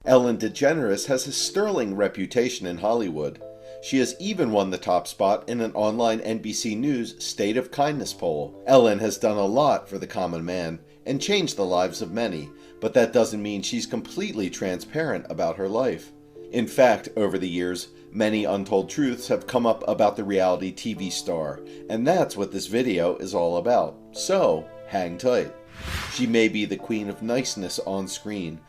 Ellen DeGeneres has a sterling reputation in Hollywood. She has even won the top spot in an online NBC News State of Kindness poll. Ellen has done a lot for the common man and changed the lives of many, but that doesn't mean she's completely transparent about her life. In fact, over the years, many untold truths have come up about the reality TV star, and that's what this video is all about. So, hang tight. She may be the queen of niceness on screen,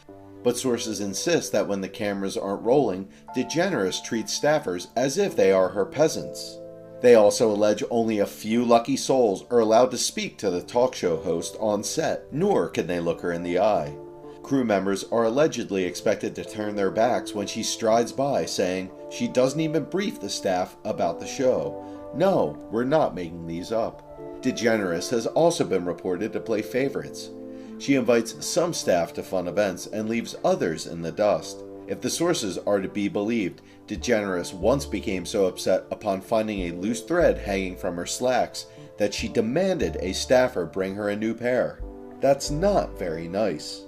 but sources insist that when the cameras aren't rolling, DeGeneres treats staffers as if they are her peasants. They also allege only a few lucky souls are allowed to speak to the talk show host on set, nor can they look her in the eye. Crew members are allegedly expected to turn their backs when she strides by, saying she doesn't even brief the staff about the show. No, we're not making these up. DeGeneres has also been reported to play favorites. She invites some staff to fun events and leaves others in the dust. If the sources are to be believed, DeGeneres once became so upset upon finding a loose thread hanging from her slacks that she demanded a staffer bring her a new pair. That's not very nice.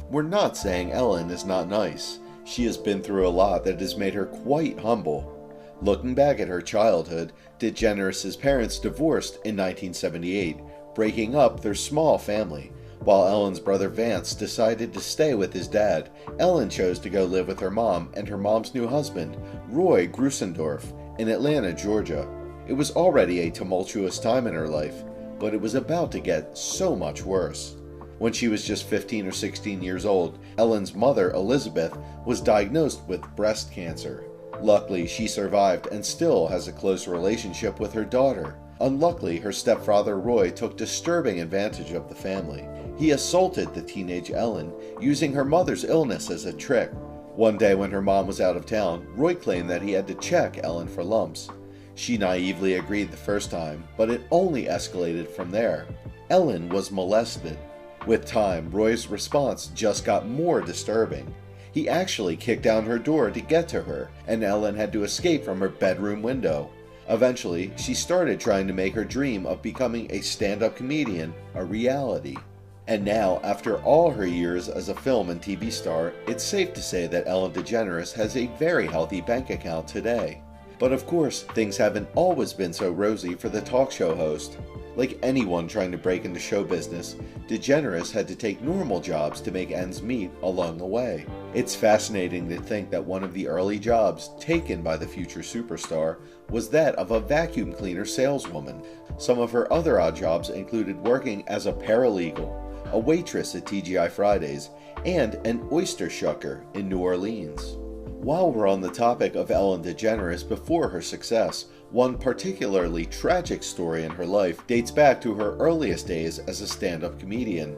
We're not saying Ellen is not nice. She has been through a lot that has made her quite humble. Looking back at her childhood, DeGeneres' parents divorced in 1978, breaking up their small family. While Ellen's brother Vance decided to stay with his dad, Ellen chose to go live with her mom and her mom's new husband, Roy Grusendorf, in Atlanta, Georgia. It was already a tumultuous time in her life, but it was about to get so much worse. When she was just 15 or 16 years old, Ellen's mother, Elizabeth, was diagnosed with breast cancer. Luckily, she survived and still has a close relationship with her daughter. Unluckily, her stepfather Roy took disturbing advantage of the family. He assaulted the teenage Ellen, using her mother's illness as a trick. One day when her mom was out of town, Roy claimed that he had to check Ellen for lumps. She naively agreed the first time, but it only escalated from there. Ellen was molested. With time, Roy's response just got more disturbing. He actually kicked down her door to get to her, and Ellen had to escape from her bedroom window. Eventually, she started trying to make her dream of becoming a stand-up comedian a reality. And now, after all her years as a film and TV star, it's safe to say that Ellen DeGeneres has a very healthy bank account today. But of course, things haven't always been so rosy for the talk show host. Like anyone trying to break into show business, DeGeneres had to take normal jobs to make ends meet along the way. It's fascinating to think that one of the early jobs taken by the future superstar was that of a vacuum cleaner saleswoman. Some of her other odd jobs included working as a paralegal, a waitress at TGI Fridays, and an oyster shucker in New Orleans. While we're on the topic of Ellen DeGeneres before her success, one particularly tragic story in her life dates back to her earliest days as a stand-up comedian.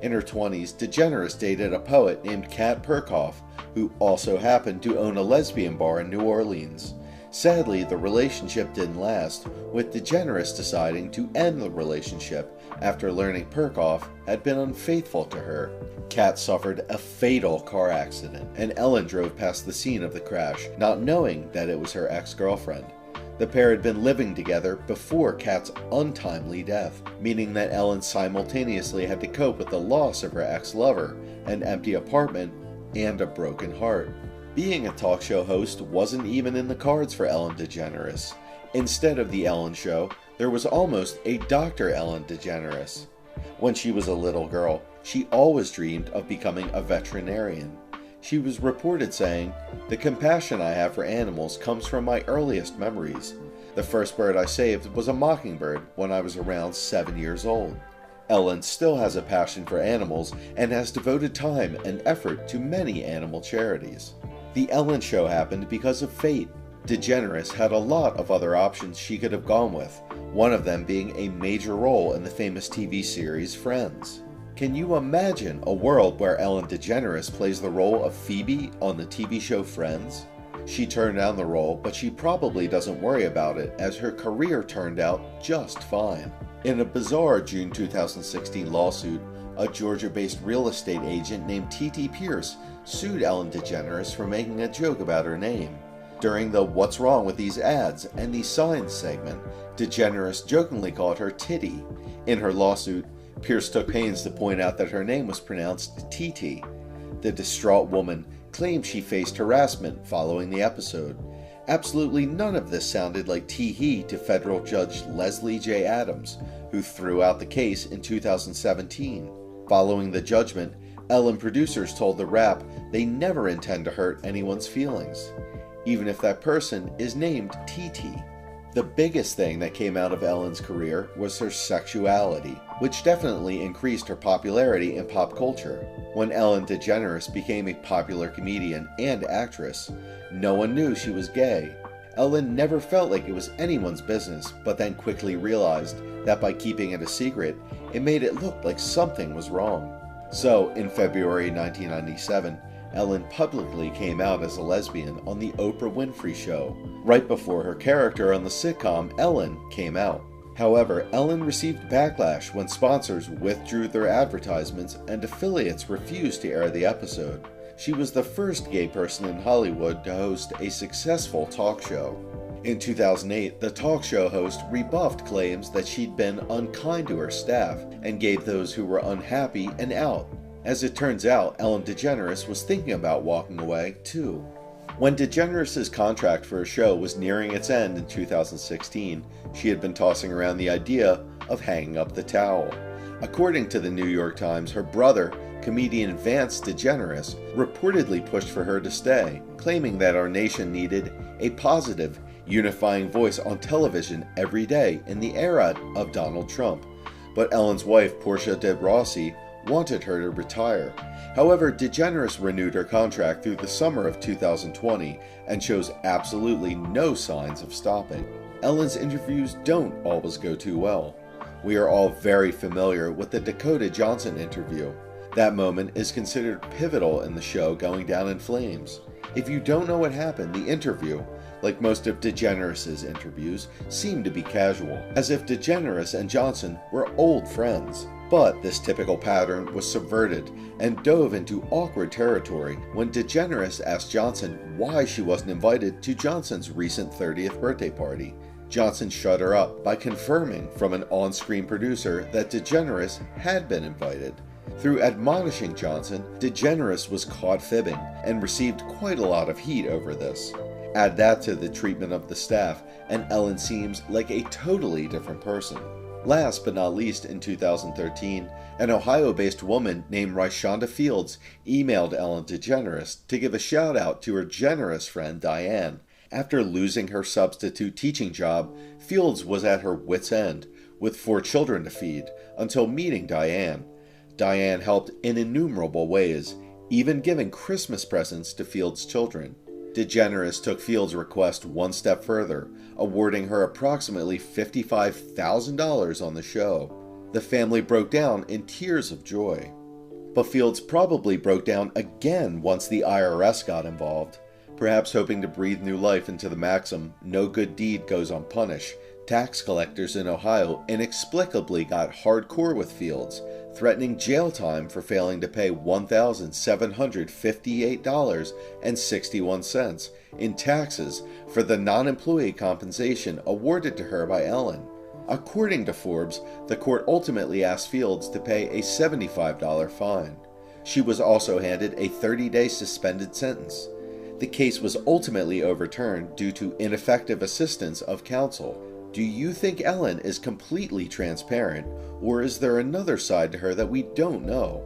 In her 20s, DeGeneres dated a poet named Kat Perkoff, who also happened to own a lesbian bar in New Orleans. Sadly, the relationship didn't last, with DeGeneres deciding to end the relationship after learning Perkoff had been unfaithful to her. Kat suffered a fatal car accident, and Ellen drove past the scene of the crash, not knowing that it was her ex-girlfriend. The pair had been living together before Kat's untimely death, meaning that Ellen simultaneously had to cope with the loss of her ex-lover, an empty apartment, and a broken heart. Being a talk show host wasn't even in the cards for Ellen DeGeneres. Instead of The Ellen Show, there was almost a Dr. Ellen DeGeneres. When she was a little girl, she always dreamed of becoming a veterinarian. She was reported saying, "The compassion I have for animals comes from my earliest memories. The first bird I saved was a mockingbird when I was around 7 years old." Ellen still has a passion for animals and has devoted time and effort to many animal charities. The Ellen Show happened because of fate. DeGeneres had a lot of other options she could have gone with, one of them being a major role in the famous TV series Friends. Can you imagine a world where Ellen DeGeneres plays the role of Phoebe on the TV show Friends? She turned down the role, but she probably doesn't worry about it as her career turned out just fine. In a bizarre June 2016 lawsuit, a Georgia-based real estate agent named T.T. Pierce sued Ellen DeGeneres for making a joke about her name. During the "What's Wrong with These Ads" and the Signs segment, DeGeneres jokingly called her Titty. In her lawsuit, Pierce took pains to point out that her name was pronounced Titi. The distraught woman claimed she faced harassment following the episode. Absolutely none of this sounded like tee-hee to federal judge Leslie J. Adams, who threw out the case in 2017. Following the judgment, Ellen producers told the Wrap they never intend to hurt anyone's feelings, even if that person is named TT. The biggest thing that came out of Ellen's career was her sexuality, which definitely increased her popularity in pop culture. When Ellen DeGeneres became a popular comedian and actress, no one knew she was gay. Ellen never felt like it was anyone's business, but then quickly realized that by keeping it a secret, it made it look like something was wrong. So, in February 1997, Ellen publicly came out as a lesbian on The Oprah Winfrey Show, right before her character on the sitcom Ellen came out. However, Ellen received backlash when sponsors withdrew their advertisements and affiliates refused to air the episode. She was the first gay person in Hollywood to host a successful talk show. In 2008, the talk show host rebuffed claims that she'd been unkind to her staff and gave those who were unhappy an out. As it turns out, Ellen DeGeneres was thinking about walking away, too. When DeGeneres' contract for a show was nearing its end in 2016, she had been tossing around the idea of hanging up the towel. According to the New York Times, her brother, comedian Vance DeGeneres, reportedly pushed for her to stay, claiming that our nation needed a positive, unifying voice on television every day in the era of Donald Trump. But Ellen's wife, Portia de Rossi, wanted her to retire. However, DeGeneres renewed her contract through the summer of 2020 and shows absolutely no signs of stopping. Ellen's interviews don't always go too well. We are all very familiar with the Dakota Johnson interview. That moment is considered pivotal in the show going down in flames. If you don't know what happened, the interview, like most of DeGeneres' interviews, seemed to be casual, as if DeGeneres and Johnson were old friends. But this typical pattern was subverted and dove into awkward territory when DeGeneres asked Johnson why she wasn't invited to Johnson's recent 30th birthday party. Johnson shut her up by confirming from an on-screen producer that DeGeneres had been invited. Through admonishing Johnson, DeGeneres was caught fibbing and received quite a lot of heat over this. Add that to the treatment of the staff, and Ellen seems like a totally different person. Last but not least, in 2013, an Ohio-based woman named Ryshonda Fields emailed Ellen DeGeneres to give a shout-out to her generous friend Diane. After losing her substitute teaching job, Fields was at her wit's end, with 4 children to feed, until meeting Diane. Diane helped in innumerable ways, even giving Christmas presents to Fields' children. DeGeneres took Fields' request one step further, awarding her approximately $55,000 on the show. The family broke down in tears of joy. But Fields probably broke down again once the IRS got involved. Perhaps hoping to breathe new life into the maxim, no good deed goes unpunished, tax collectors in Ohio inexplicably got hardcore with Fields, threatening jail time for failing to pay $1,758.61 in taxes for the non-employee compensation awarded to her by Ellen. According to Forbes, the court ultimately asked Fields to pay a $75 fine. She was also handed a 30-day suspended sentence. The case was ultimately overturned due to ineffective assistance of counsel. Do you think Ellen is completely transparent, or is there another side to her that we don't know?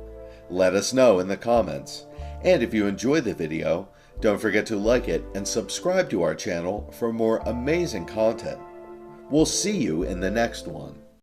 Let us know in the comments. And if you enjoyed the video, don't forget to like it and subscribe to our channel for more amazing content. We'll see you in the next one.